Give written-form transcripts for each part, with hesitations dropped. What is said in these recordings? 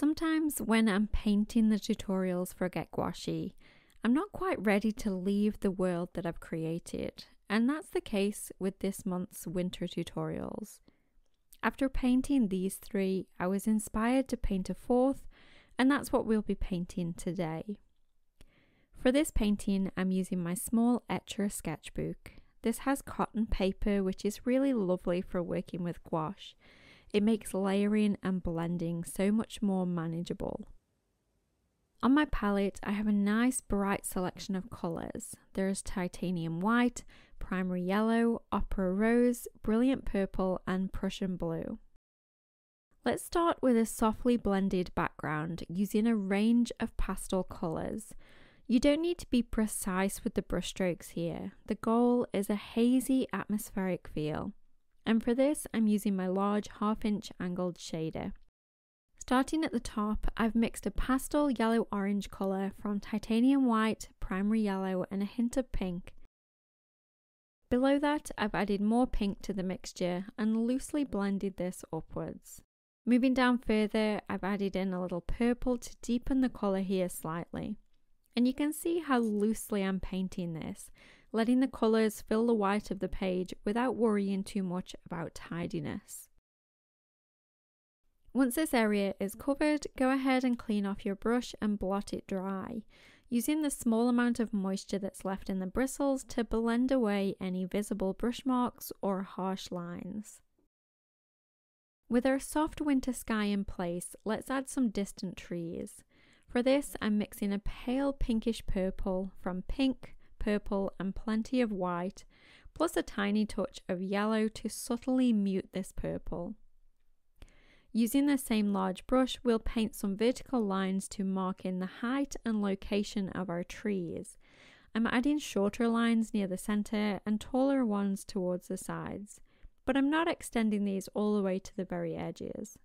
Sometimes when I'm painting the tutorials for Get Gouache, I'm not quite ready to leave the world that I've created, and that's the case with this month's winter tutorials. After painting these three, I was inspired to paint a fourth, and that's what we'll be painting today. For this painting, I'm using my small Etchr sketchbook. This has cotton paper, which is really lovely for working with gouache. It makes layering and blending so much more manageable. On my palette, I have a nice bright selection of colours. There's titanium white, primary yellow, opera rose, brilliant purple and Prussian blue. Let's start with a softly blended background using a range of pastel colours. You don't need to be precise with the brushstrokes here. The goal is a hazy atmospheric feel. And for this, I'm using my large 1/2 inch angled shader. Starting at the top, I've mixed a pastel yellow-orange colour from titanium white, primary yellow and a hint of pink. Below that, I've added more pink to the mixture and loosely blended this upwards. Moving down further, I've added in a little purple to deepen the colour here slightly. And you can see how loosely I'm painting this, letting the colours fill the white of the page without worrying too much about tidiness. Once this area is covered, go ahead and clean off your brush and blot it dry, using the small amount of moisture that's left in the bristles to blend away any visible brush marks or harsh lines. With our soft winter sky in place, let's add some distant trees. For this, I'm mixing a pale pinkish purple from pink, purple and plenty of white, plus a tiny touch of yellow to subtly mute this purple. Using the same large brush, we'll paint some vertical lines to mark in the height and location of our trees. I'm adding shorter lines near the centre and taller ones towards the sides, but I'm not extending these all the way to the very edges.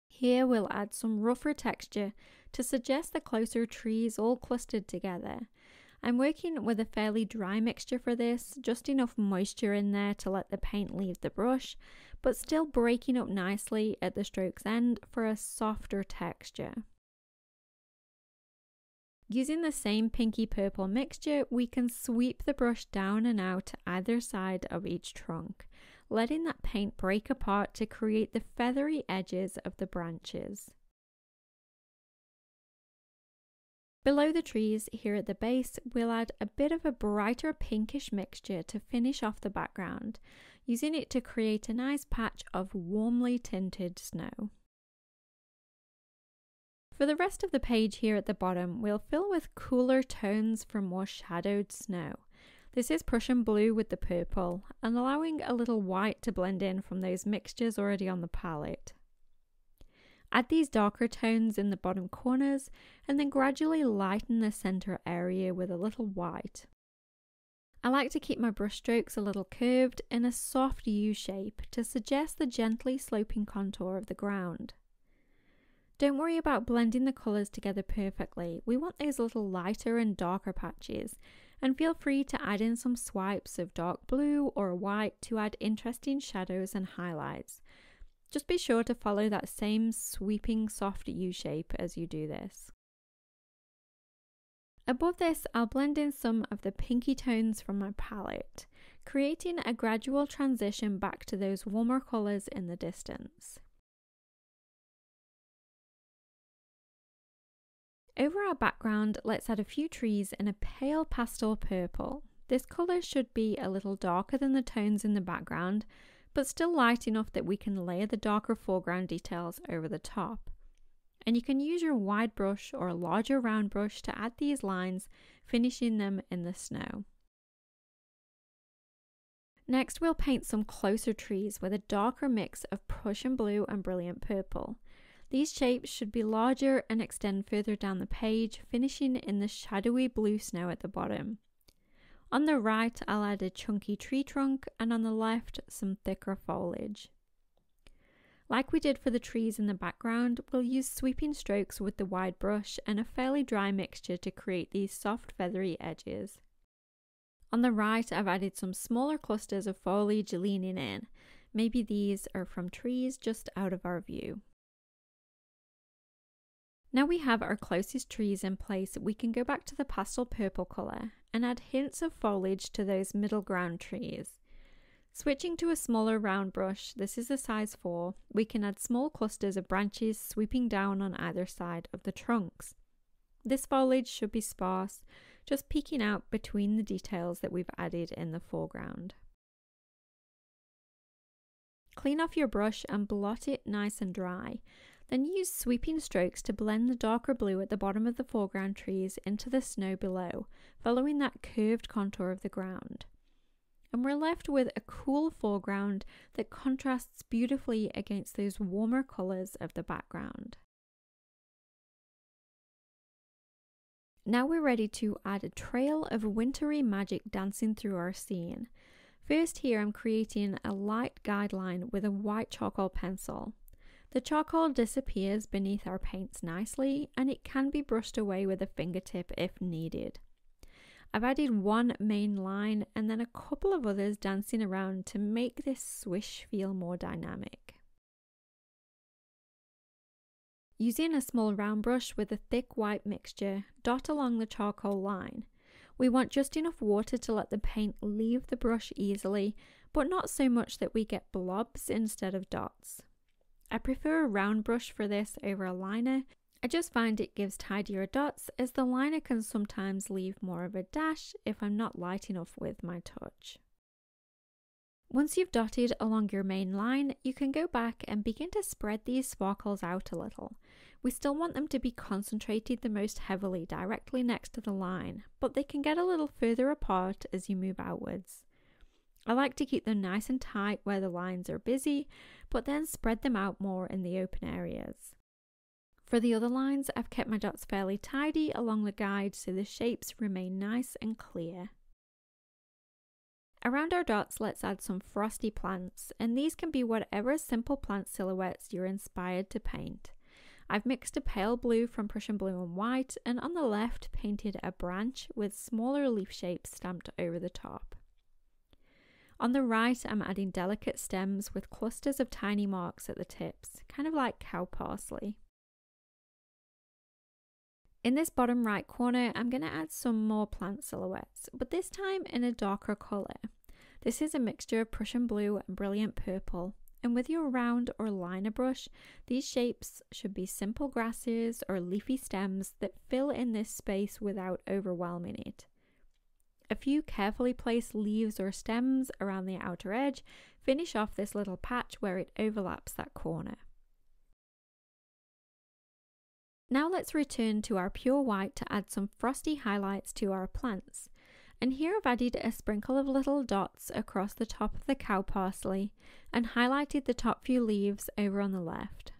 Here we'll add some rougher texture to suggest the closer trees all clustered together. I'm working with a fairly dry mixture for this, just enough moisture in there to let the paint leave the brush, but still breaking up nicely at the stroke's end for a softer texture. Using the same pinky purple mixture, we can sweep the brush down and out either side of each trunk, letting that paint break apart to create the feathery edges of the branches. Below the trees, here at the base, we'll add a bit of a brighter pinkish mixture to finish off the background, using it to create a nice patch of warmly tinted snow. For the rest of the page here at the bottom, we'll fill with cooler tones from more shadowed snow. This is Prussian blue with the purple, and allowing a little white to blend in from those mixtures already on the palette. Add these darker tones in the bottom corners, and then gradually lighten the center area with a little white. I like to keep my brush strokes a little curved in a soft U shape to suggest the gently sloping contour of the ground. Don't worry about blending the colours together perfectly. We want those little lighter and darker patches, and feel free to add in some swipes of dark blue or white to add interesting shadows and highlights. Just be sure to follow that same sweeping soft U shape as you do this. Above this, I'll blend in some of the pinky tones from my palette, creating a gradual transition back to those warmer colours in the distance. Over our background, let's add a few trees in a pale pastel purple. This colour should be a little darker than the tones in the background, but still light enough that we can layer the darker foreground details over the top. And you can use your wide brush or a larger round brush to add these lines, finishing them in the snow. Next, we'll paint some closer trees with a darker mix of Prussian blue and brilliant purple. These shapes should be larger and extend further down the page, finishing in the shadowy blue snow at the bottom. On the right, I'll add a chunky tree trunk, and on the left, some thicker foliage. Like we did for the trees in the background, we'll use sweeping strokes with the wide brush and a fairly dry mixture to create these soft feathery edges. On the right, I've added some smaller clusters of foliage leaning in. Maybe these are from trees just out of our view. Now we have our closest trees in place, we can go back to the pastel purple colour and add hints of foliage to those middle ground trees. Switching to a smaller round brush, this is a size 4, we can add small clusters of branches sweeping down on either side of the trunks. This foliage should be sparse, just peeking out between the details that we've added in the foreground. Clean off your brush and blot it nice and dry. Then use sweeping strokes to blend the darker blue at the bottom of the foreground trees into the snow below, following that curved contour of the ground. And we're left with a cool foreground that contrasts beautifully against those warmer colours of the background. Now we're ready to add a trail of wintry magic dancing through our scene. First here I'm creating a light guideline with a white charcoal pencil. The charcoal disappears beneath our paints nicely and it can be brushed away with a fingertip if needed. I've added one main line and then a couple of others dancing around to make this swish feel more dynamic. Using a small round brush with a thick white mixture, dot along the charcoal line. We want just enough water to let the paint leave the brush easily, but not so much that we get blobs instead of dots. I prefer a round brush for this over a liner. I just find it gives tidier dots, as the liner can sometimes leave more of a dash if I'm not light enough with my touch. Once you've dotted along your main line, you can go back and begin to spread these sparkles out a little. We still want them to be concentrated the most heavily directly next to the line, but they can get a little further apart as you move outwards. I like to keep them nice and tight where the lines are busy, but then spread them out more in the open areas. For the other lines, I've kept my dots fairly tidy along the guide so the shapes remain nice and clear. Around our dots, let's add some frosty plants, and these can be whatever simple plant silhouettes you're inspired to paint. I've mixed a pale blue from Prussian blue and white, and on the left painted a branch with smaller leaf shapes stamped over the top. On the right, I'm adding delicate stems with clusters of tiny marks at the tips, kind of like cow parsley. In this bottom right corner, I'm going to add some more plant silhouettes, but this time in a darker colour. This is a mixture of Prussian blue and brilliant purple, and with your round or liner brush, these shapes should be simple grasses or leafy stems that fill in this space without overwhelming it. A few carefully placed leaves or stems around the outer edge finish off this little patch where it overlaps that corner. Now let's return to our pure white to add some frosty highlights to our plants. And here I've added a sprinkle of little dots across the top of the cow parsley and highlighted the top few leaves over on the left.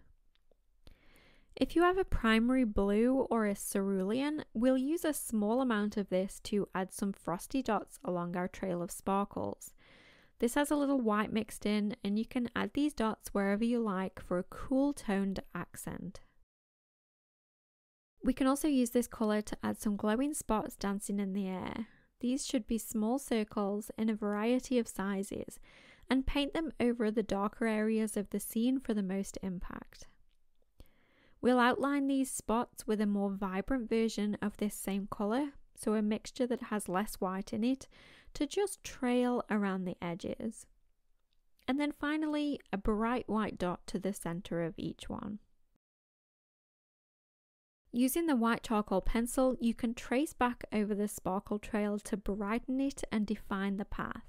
If you have a primary blue or a cerulean, we'll use a small amount of this to add some frosty dots along our trail of sparkles. This has a little white mixed in, and you can add these dots wherever you like for a cool toned accent. We can also use this colour to add some glowing spots dancing in the air. These should be small circles in a variety of sizes, and paint them over the darker areas of the scene for the most impact. We'll outline these spots with a more vibrant version of this same colour, so a mixture that has less white in it, to just trail around the edges. And then finally, a bright white dot to the centre of each one. Using the white charcoal pencil, you can trace back over the sparkle trail to brighten it and define the path.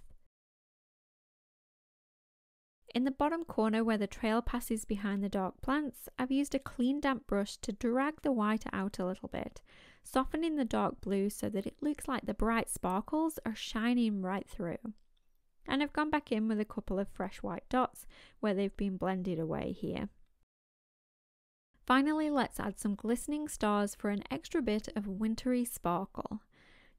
In the bottom corner where the trail passes behind the dark plants, I've used a clean damp brush to drag the white out a little bit, softening the dark blue so that it looks like the bright sparkles are shining right through. And I've gone back in with a couple of fresh white dots where they've been blended away here. Finally, let's add some glistening stars for an extra bit of wintry sparkle.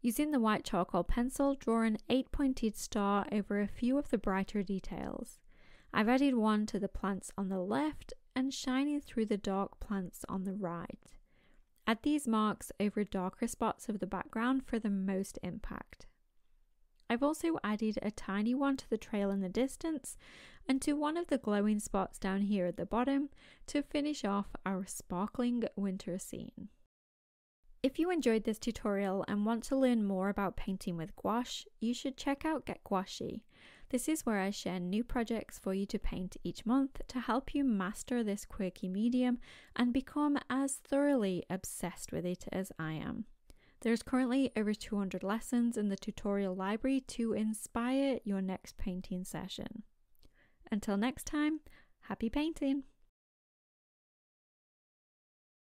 Using the white charcoal pencil, draw an 8-pointed star over a few of the brighter details. I've added one to the plants on the left and shining through the dark plants on the right. Add these marks over darker spots of the background for the most impact. I've also added a tiny one to the trail in the distance and to one of the glowing spots down here at the bottom to finish off our sparkling winter scene. If you enjoyed this tutorial and want to learn more about painting with gouache, you should check out Get Gouache. This is where I share new projects for you to paint each month to help you master this quirky medium and become as thoroughly obsessed with it as I am. There's currently over 200 lessons in the tutorial library to inspire your next painting session. Until next time, happy painting!